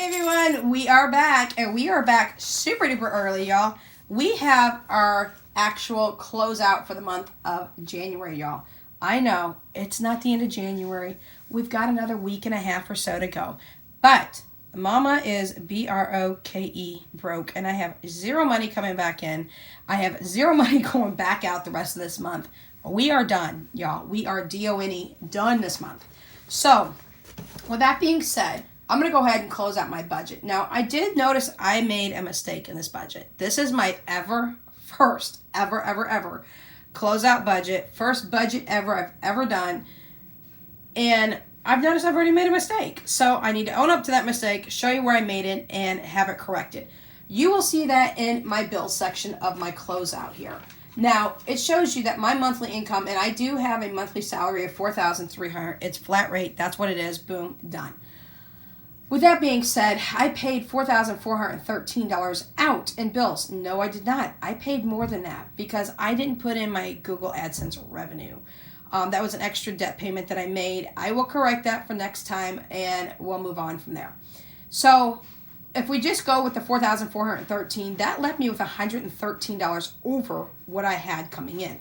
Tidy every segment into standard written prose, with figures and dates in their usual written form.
Hey everyone, we are back, and we are back super duper early, y'all. We have our actual closeout for the month of January, y'all. I know it's not the end of January. We've got another week and a half or so to go, but Mama is BROKE broke, and I have zero money coming back in. I have zero money going back out the rest of this month. We are done, y'all. We are DONE done this month. So, with that being said, I'm going to go ahead and close out my budget. Now, I did notice I made a mistake in this budget. This is my first ever closeout budget. First budget ever I've ever done. And I've noticed I've already made a mistake. So I need to own up to that mistake, show you where I made it, and have it corrected. You will see that in my bills section of my closeout here. Now, it shows you that my monthly income, and I do have a monthly salary of $4,300. It's flat rate. That's what it is. Boom, done. With that being said, I paid $4,413 out in bills. No, I did not. I paid more than that because I didn't put in my Google AdSense revenue. That was an extra debt payment that I made. I will correct that for next time, and we'll move on from there. So, if we just go with the $4,413, that left me with $113 over what I had coming in.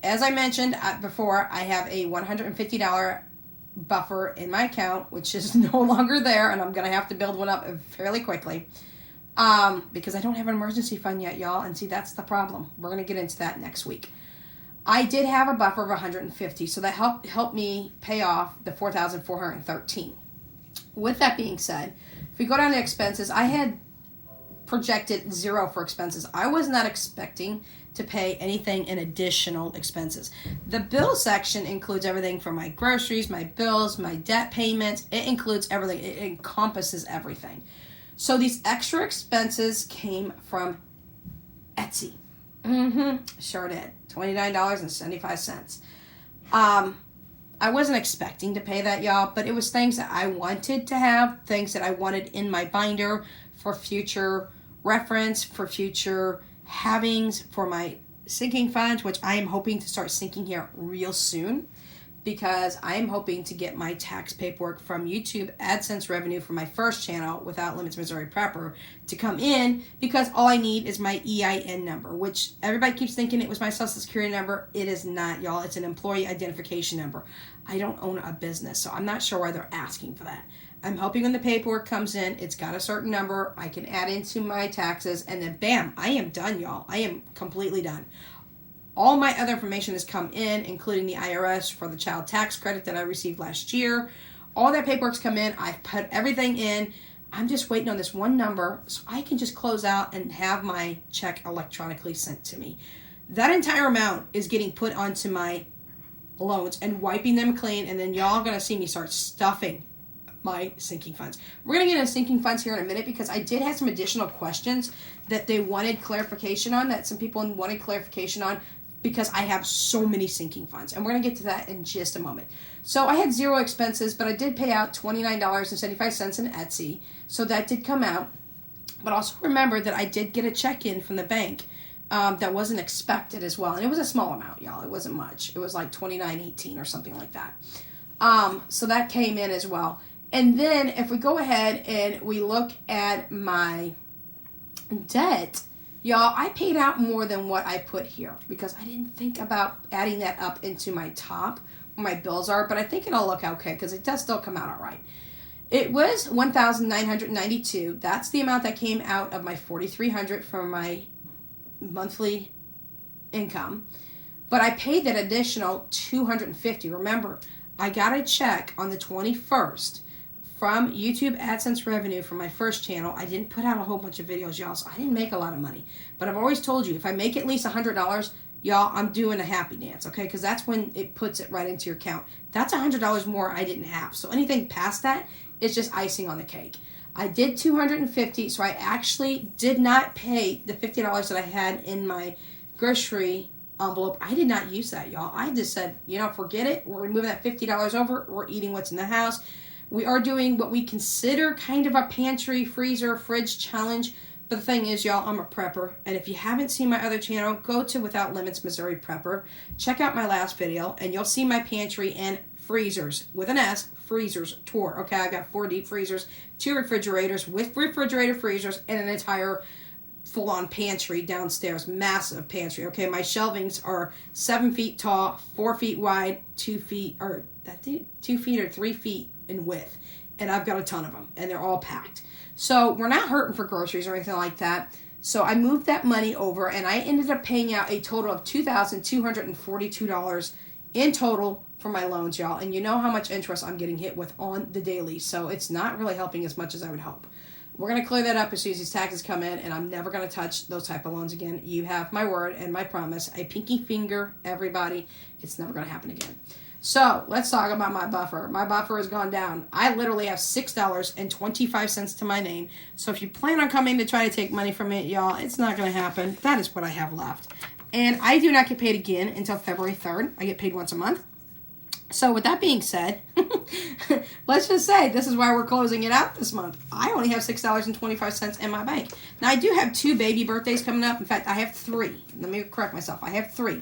As I mentioned before, I have a $150 buffer in my account, which is no longer there, and I'm going to have to build one up fairly quickly because I don't have an emergency fund yet, y'all, and see, that's the problem. We're going to get into that next week. I did have a buffer of $150, so that helped me pay off the $4,413. With that being said, if we go down to expenses, I had projected zero for expenses. I was not expecting to pay anything in additional expenses. The bill section includes everything from my groceries, my bills, my debt payments. It includes everything. It encompasses everything. So these extra expenses came from Etsy. Sure did. $29.75. I wasn't expecting to pay that, y'all, but it was things that I wanted to have, things that I wanted in my binder for future reference, for future havings, for my sinking funds, which I am hoping to start sinking here real soon because I am hoping to get my tax paperwork from YouTube AdSense revenue for my first channel, Without Limits Missouri Prepper, to come in because all I need is my EIN number, which everybody keeps thinking it was my Social Security number. It is not, y'all. It's an employee identification number. I don't own a business, so I'm not sure why they're asking for that. I'm hoping when the paperwork comes in, it's got a certain number, I can add into my taxes, and then bam, I am done, y'all. I am completely done. All my other information has come in, including the IRS for the child tax credit that I received last year. All that paperwork's come in. I've put everything in. I'm just waiting on this one number so I can just close out and have my check electronically sent to me. That entire amount is getting put onto my loans and wiping them clean, and then y'all are going to see me start stuffing my sinking funds. We're going to get into sinking funds here in a minute because I did have some additional questions that they wanted clarification on, that some people wanted clarification on because I have so many sinking funds. And we're going to get to that in just a moment. So I had zero expenses, but I did pay out $29.75 in Etsy. So that did come out. But also remember that I did get a check in from the bank that wasn't expected as well. And it was a small amount, y'all. It wasn't much. It was like $29.18 or something like that. So that came in as well. And then if we go ahead and we look at my debt, y'all, I paid out more than what I put here because I didn't think about adding that up into my top where my bills are, but I think it'll look okay because it does still come out all right. It was $1,992. That's the amount that came out of my $4,300 for my monthly income, but I paid that additional $250. Remember, I got a check on the 21st from YouTube AdSense revenue for my first channel. I didn't put out a whole bunch of videos, y'all, so I didn't make a lot of money. But I've always told you, if I make at least $100, y'all, I'm doing a happy dance, okay? Because that's when it puts it right into your account. That's $100 more I didn't have. So anything past that is just icing on the cake. I did $250, so I actually did not pay the $50 that I had in my grocery envelope. I did not use that, y'all. I just said, forget it. We're moving that $50 over. We're eating what's in the house. We are doing what we consider kind of a pantry, freezer, fridge challenge. But the thing is, y'all, I'm a prepper. And if you haven't seen my other channel, go to Without Limits Missouri Prepper. Check out my last video, and you'll see my pantry and Freezers, with an S, Freezers tour. Okay, I got 4 deep freezers, 2 refrigerators with refrigerator freezers, and an entire full-on pantry downstairs, massive pantry. Okay, my shelvings are 7 feet tall, 4 feet wide, 2 feet or 2 feet or 3 feet in width, and I've got a ton of them, and they're all packed. So we're not hurting for groceries or anything like that. So I moved that money over, and I ended up paying out a total of $2,242 in total for my loans, y'all. And you know how much interest I'm getting hit with on the daily, so it's not really helping as much as I would hope. We're going to clear that up as soon as these taxes come in, and I'm never going to touch those type of loans again. You have my word and my promise. I pinky finger everybody. It's never going to happen again. So let's talk about my buffer. My buffer has gone down. I literally have $6.25 to my name. So if you plan on coming to try to take money from it, y'all, it's not going to happen. That is what I have left. And I do not get paid again until February 3rd. I get paid once a month. So with that being said, let's just say this is why we're closing it out this month. I only have $6.25 in my bank. Now, I do have 2 baby birthdays coming up. In fact, I have 3. Let me correct myself. I have 3.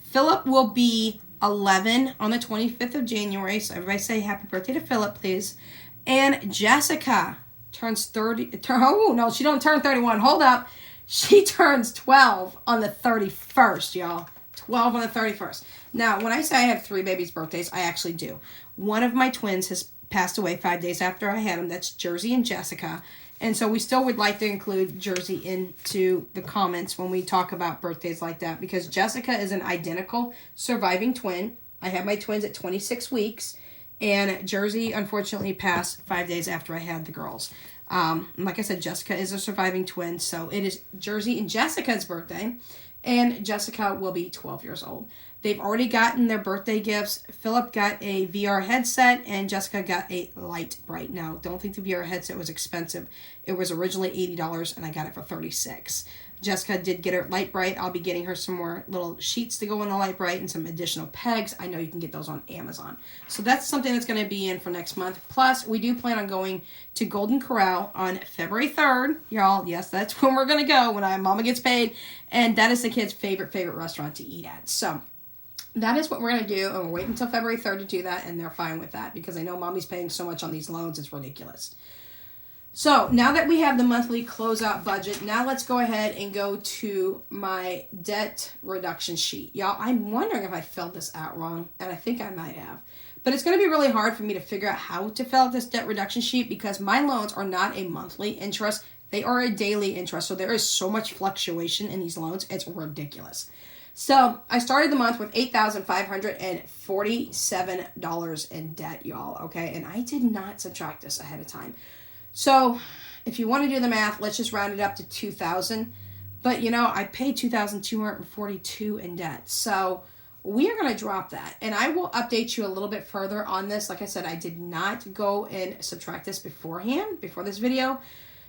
Philip will be 11 on the 25th of January. So everybody say happy birthday to Philip, please. And Jessica turns 30. Oh, no, she don't turn 31. Hold up. She turns 12 on the 31st, y'all. 12 on the 31st. Now, when I say I have 3 babies' birthdays, I actually do. One of my twins has passed away 5 days after I had him. That's Jersey and Jessica. And so we still would like to include Jersey into the comments when we talk about birthdays like that, because Jessica is an identical surviving twin. I had my twins at 26 weeks, and Jersey unfortunately passed 5 days after I had the girls. Like I said, Jessica is a surviving twin, so it is Jersey and Jessica's birthday, and Jessica will be 12 years old. They've already gotten their birthday gifts. Philip got a VR headset, and Jessica got a Lite-Brite. Now, don't think the VR headset was expensive. It was originally $80, and I got it for $36. Jessica did get her Lite-Brite. I'll be getting her some more little sheets to go on the Lite-Brite and some additional pegs. I know you can get those on Amazon. So that's something that's going to be in for next month. Plus, we do plan on going to Golden Corral on February 3rd. Y'all, yes, that's when we're going to go, when Mama gets paid. And that is the kids' favorite restaurant to eat at. So that is what we're going to do, and we're waiting until February 3rd to do that, and they're fine with that because I know Mommy's paying so much on these loans, it's ridiculous. So now that we have the monthly closeout budget, now let's go ahead and go to my debt reduction sheet. Y'all, I'm wondering if I filled this out wrong, and I think I might have. But it's going to be really hard for me to figure out how to fill out this debt reduction sheet because my loans are not a monthly interest. They are a daily interest, so there is so much fluctuation in these loans, it's ridiculous. So I started the month with $8,547 in debt, y'all, okay? And I did not subtract this ahead of time. So if you want to do the math, let's just round it up to $2,000. But, you know, I paid $2,242 in debt. So we are going to drop that. And I will update you a little bit further on this. Like I said, I did not go and subtract this beforehand, before this video.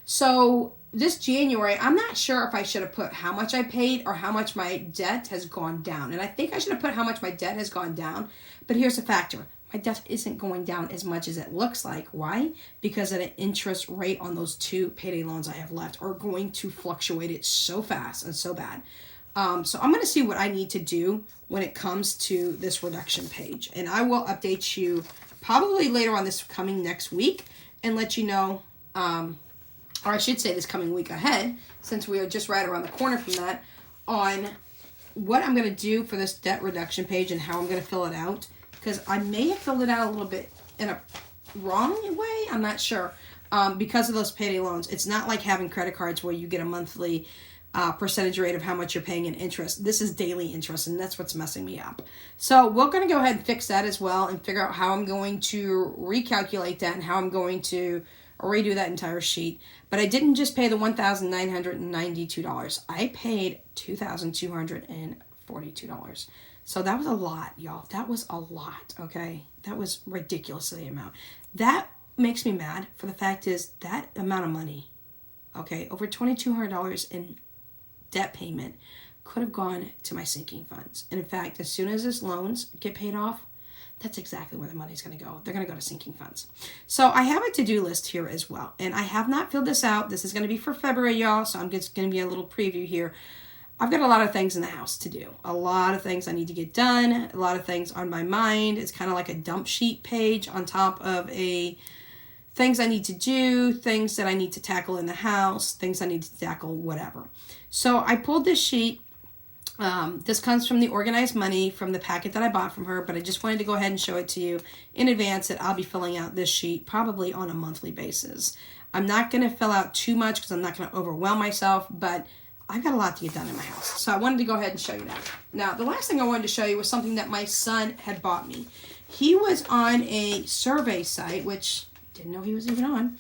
So this January, I'm not sure if I should have put how much I paid or how much my debt has gone down. And I think I should have put how much my debt has gone down. But here's the factor. My debt isn't going down as much as it looks like. Why? Because of the interest rate on those 2 payday loans I have left are going to fluctuate it so fast and so bad. So I'm going to see what I need to do when it comes to this reduction page. And I will update you probably later on this coming next week and let you know, or I should say this coming week ahead, since we are just right around the corner from that, on what I'm going to do for this debt reduction page and how I'm going to fill it out. Because I may have filled it out a little bit in a wrong way. I'm not sure. Because of those payday loans. It's not like having credit cards where you get a monthly percentage rate of how much you're paying in interest. This is daily interest, and that's what's messing me up. So we're going to go ahead and fix that as well and figure out how I'm going to recalculate that and how I'm going to redo that entire sheet. But I didn't just pay the $1,992. I paid $2,242. So that was a lot, y'all. That was a lot, okay? That was ridiculously amount. That makes me mad, for the fact is that amount of money, okay, over $2,200 in debt payment could have gone to my sinking funds. And in fact, as soon as this loans get paid off, that's exactly where the money's going to go. They're going to go to sinking funds. So I have a to-do list here as well. And I have not filled this out. This is going to be for February, y'all. So I'm just going to be a little preview here. I've got a lot of things in the house to do. A lot of things I need to get done. A lot of things on my mind. It's kind of like a dump sheet page on top of a things I need to do, things that I need to tackle in the house, things I need to tackle, whatever. So I pulled this sheet. This comes from the Organized Money from the packet that I bought from her, but I just wanted to go ahead and show it to you in advance that I'll be filling out this sheet probably on a monthly basis. I'm not going to fill out too much because I'm not going to overwhelm myself, but I've got a lot to get done in my house. So I wanted to go ahead and show you that. Now, the last thing I wanted to show you was something that my son had bought me. He was on a survey site, which didn't know he was even on.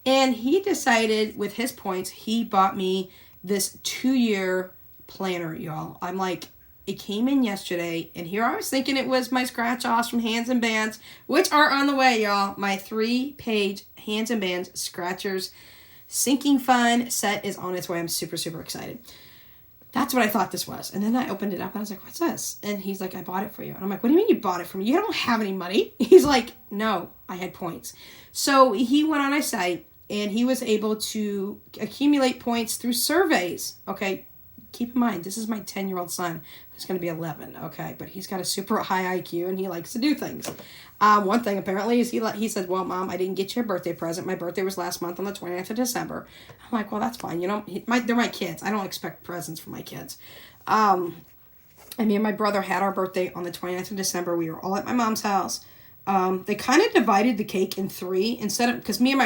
And he decided with his points, he bought me this 2-year planner, y'all. I'm like, it came in yesterday, and here I was thinking it was my scratch-offs from Hands and Bands, which are on the way, y'all. My 3-page Hands and Bands Scratchers Sinking Fun set is on its way. I'm super, super excited. That's what I thought this was. And then I opened it up and I was like, what's this? And he's like, I bought it for you. And I'm like, what do you mean you bought it for me? You don't have any money. He's like, no, I had points. So he went on a site and he was able to accumulate points through surveys. Okay, keep in mind, this is my 10-year-old son who's going to be 11. Okay, but he's got a super high IQ and he likes to do things. One thing apparently is he said, well, Mom, I didn't get you a birthday present. My birthday was last month on the 29th of December. I'm like, well, that's fine. You know, they're my kids. I don't expect presents from my kids. And me and my brother had our birthday on the 29th of December. We were all at my mom's house. They kind of divided the cake in 3 instead of, because me and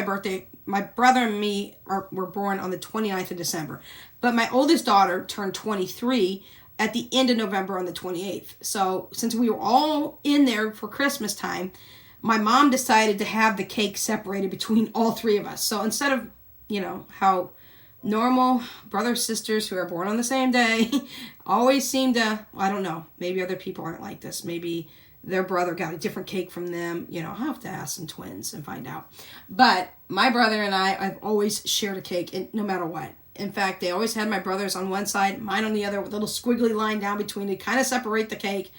my brother and me were born on the 29th of December. But my oldest daughter turned 23 at the end of November on the 28th. So since we were all in there for Christmas time, my mom decided to have the cake separated between all 3 of us. So instead of, you know, how normal brothers, sisters who are born on the same day always seem to, I don't know, maybe other people aren't like this. Maybe their brother got a different cake from them. You know, I'll have to ask some twins and find out. But my brother and I've always shared a cake, and no matter what. In fact, they always had my brother's on one side, mine on the other, with a little squiggly line down between to kind of separate the cake,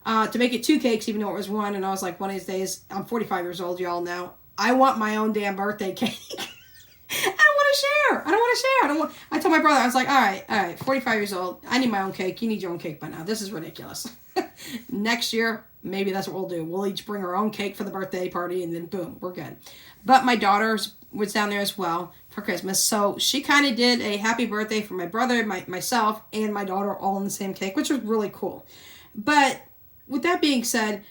to make it 2 cakes, even though it was 1. And I was like, one of these days, I'm 45 years old, y'all now. I want my own damn birthday cake. I don't want to share. I told my brother, I was like, all right, 45 years old. I need my own cake. You need your own cake by now. This is ridiculous. Next year, maybe that's what we'll do. We'll each bring our own cake for the birthday party, and then boom, we're good. But my daughter was down there as well for Christmas. So she kind of did a happy birthday for my brother, myself, and my daughter all in the same cake, which was really cool. But with that being said,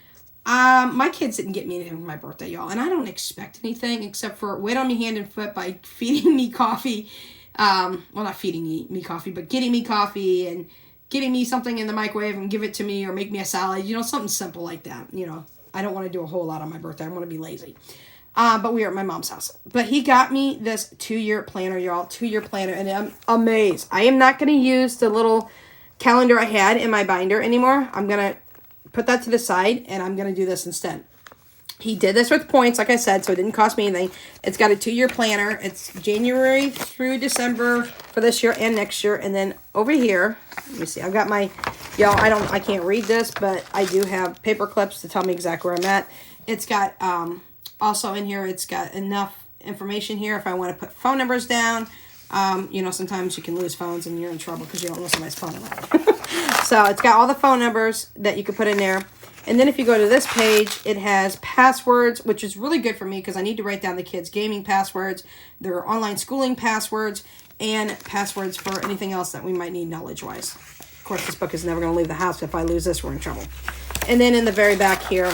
my kids didn't get me anything for my birthday, y'all. And I don't expect anything except for wait on me hand and foot by feeding me coffee. Well, not feeding me coffee, but getting me coffee and getting me something in the microwave and give it to me or make me a salad. You know, something simple like that. You know, I don't want to do a whole lot on my birthday. I want to be lazy. But we were at my mom's house. But he got me this 2-year planner, y'all. 2-year planner. And I'm amazed. I am not going to use the little calendar I had in my binder anymore. I'm going to put that to the side, and I'm going to do this instead. He did this with points, like I said, so it didn't cost me anything. It's got a 2-year planner. It's January through December for this year and next year. And then over here, let me see. I've got my, y'all, I can't read this, but I do have paper clips to tell me exactly where I'm at. It's got, also in here, it's got enough information here if I want to put phone numbers down. You know, sometimes you can lose phones and you're in trouble because you don't know somebody's phone number. So it's got all the phone numbers that you can put in there. And then if you go to this page, it has passwords, which is really good for me because I need to write down the kids' gaming passwords, their online schooling passwords, and passwords for anything else that we might need knowledge-wise. Of course, this book is never going to leave the house. If I lose this, we're in trouble. And then in the very back here,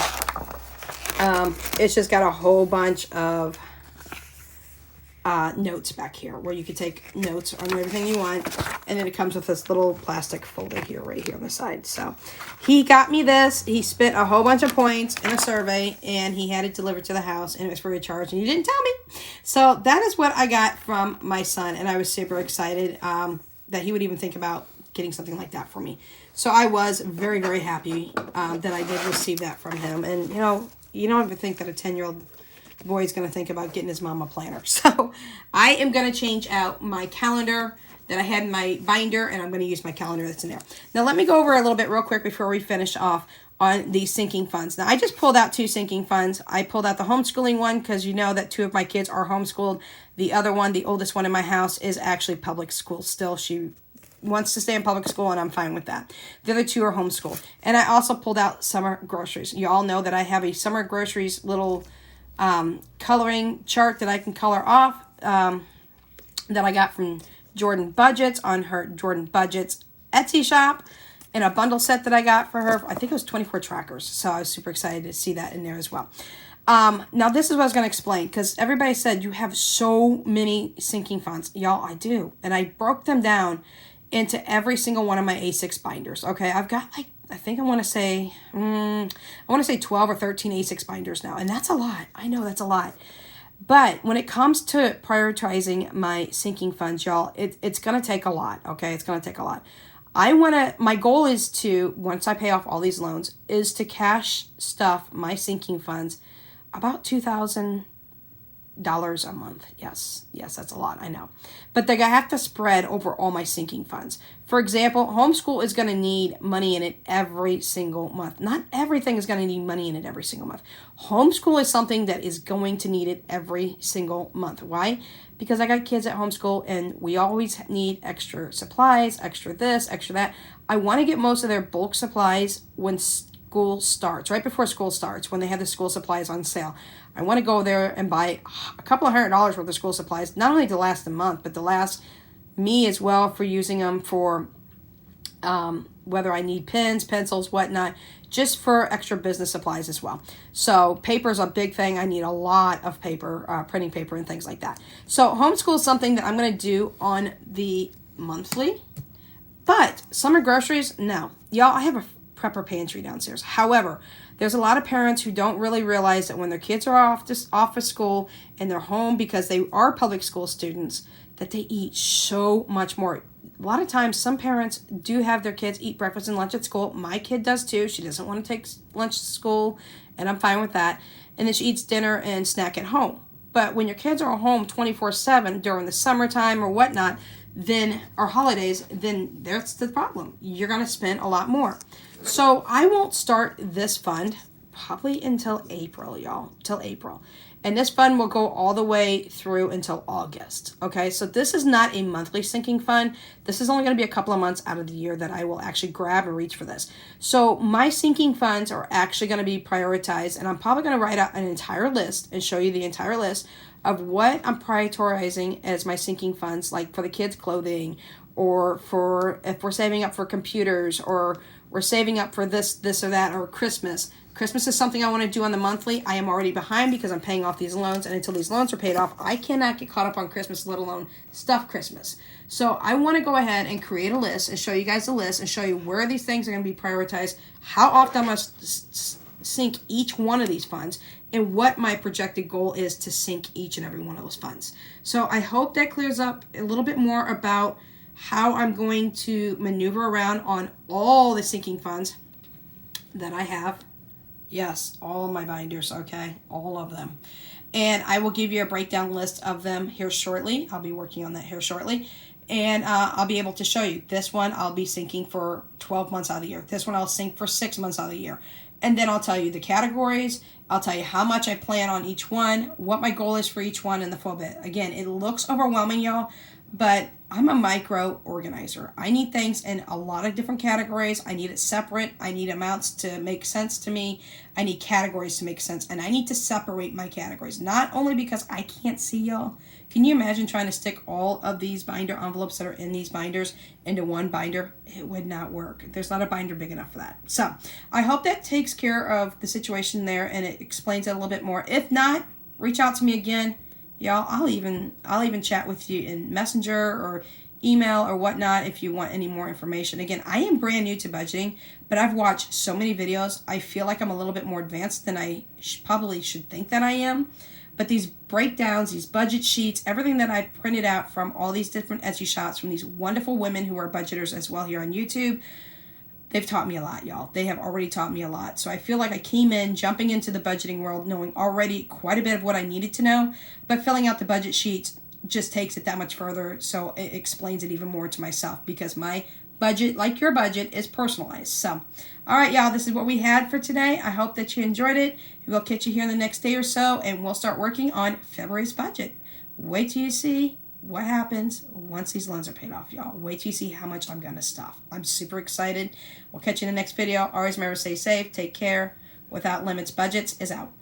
it's just got a whole bunch of notes back here where you can take notes on everything you want. And then it comes with this little plastic folder here, right here on the side. So he got me this. He spent a whole bunch of points in a survey and he had it delivered to the house and it was free of charge and he didn't tell me. So that is what I got from my son. And I was super excited that he would even think about getting something like that for me. So I was very, very happy that I did receive that from him. And, you know, you don't ever think that a 10-year-old boy is going to think about getting his mom a planner. So I am going to change out my calendar that I had in my binder, and I'm going to use my calendar that's in there. Now, let me go over a little bit real quick before we finish off on these sinking funds. Now, I just pulled out 2 sinking funds. I pulled out the homeschooling one because you know that 2 of my kids are homeschooled. The other one, the oldest one in my house, is actually public school still. She wants to stay in public school, and I'm fine with that. The other two are homeschooled. And I also pulled out summer groceries. You all know that I have a summer groceries little coloring chart that I can color off that I got from Jordan Budgets on her Jordan Budgets Etsy shop, and a bundle set that I got for her. I think it was 24 trackers. So I was super excited to see that in there as well. Now this is what I was going to explain, because everybody said you have so many sinking funds. Y'all, I do. And I broke them down into every single one of my A6 binders. Okay, I've got like, I think I want to say 12 or 13 A6 binders now. And that's a lot. I know that's a lot. But when it comes to prioritizing my sinking funds, y'all, it's going to take a lot. Okay, it's going to take a lot. My goal is to, once I pay off all these loans, is to cash stuff my sinking funds about $2,000 a month. Yes, that's a lot, I know. But I have to spread over all my sinking funds. For example, homeschool is going to need money in it every single month. Not everything is going to need money in it every single month. Homeschool is something that is going to need it every single month. Why? Because I got kids at homeschool, and we always need extra supplies, extra this, extra that. I want to get most of their bulk supplies when school starts, right before school starts, when they have the school supplies on sale. I want to go there and buy a couple of $100 worth of school supplies, not only to last a month, but to last me as well, for using them for whether I need pens, pencils, whatnot, just for extra business supplies as well. So paper is a big thing. I need a lot of paper, printing paper and things like that. So homeschool is something that I'm going to do on the monthly, but summer groceries, no. Y'all, I have a prepper pantry downstairs. However, there's a lot of parents who don't really realize that when their kids are off of school and they're home because they are public school students, that they eat so much more. A lot of times, some parents do have their kids eat breakfast and lunch at school. My kid does too. She doesn't want to take lunch to school, and I'm fine with that. And then she eats dinner and snack at home. But when your kids are home 24/7 during the summertime or whatnot, then, or holidays, then that's the problem. You're going to spend a lot more. So I won't start this fund probably until April, y'all, till April. And this fund will go all the way through until August. Okay, so this is not a monthly sinking fund. This is only going to be a couple of months out of the year that I will actually grab and reach for this. So my sinking funds are actually going to be prioritized, and I'm probably going to write out an entire list and show you the entire list of what I'm prioritizing as my sinking funds, like for the kids' clothing, or for if we're saving up for computers, or we're saving up for this or that, or Christmas. Christmas is something I want to do on the monthly. I am already behind because I'm paying off these loans, and until these loans are paid off, I cannot get caught up on Christmas, let alone stuff Christmas. So I want to go ahead and create a list and show you guys the list and show you where these things are going to be prioritized, how often I must sink each one of these funds, and what my projected goal is to sink each and every one of those funds. So I hope that clears up a little bit more about how I'm going to maneuver around on all the sinking funds that I have. Yes, all my binders, okay? All of them. And I will give you a breakdown list of them here shortly. I'll be working on that here shortly. And I'll be able to show you. This one I'll be sinking for 12 months out of the year. This one I'll sink for 6 months out of the year. And then I'll tell you the categories. I'll tell you how much I plan on each one, what my goal is for each one, and the full bit. Again, it looks overwhelming, y'all, but I'm a micro organizer. I need things in a lot of different categories. I need it separate. I need amounts to make sense to me. I need categories to make sense. And I need to separate my categories. Not only because I can't see, y'all. Can you imagine trying to stick all of these binder envelopes that are in these binders into one binder? It would not work. There's not a binder big enough for that. So I hope that takes care of the situation there and it explains it a little bit more. If not, reach out to me again. Y'all, I'll even chat with you in Messenger or email or whatnot if you want any more information. Again, I am brand new to budgeting, but I've watched so many videos. I feel like I'm a little bit more advanced than I probably should think that I am. But these breakdowns, these budget sheets, everything that I printed out from all these different Etsy shops from these wonderful women who are budgeters as well here on YouTube, they've taught me a lot, y'all. They have already taught me a lot. So I feel like I came in jumping into the budgeting world knowing already quite a bit of what I needed to know, but filling out the budget sheets just takes it that much further. So it explains it even more to myself because my budget, like your budget, is personalized. So, all right, y'all, this is what we had for today. I hope that you enjoyed it. We'll catch you here in the next day or so, and we'll start working on February's budget. Wait till you see what happens once these loans are paid off, y'all. Wait till you see how much I'm going to stuff. I'm super excited. We'll catch you in the next video. Always remember, stay safe, take care. Without Limits Budgets is out.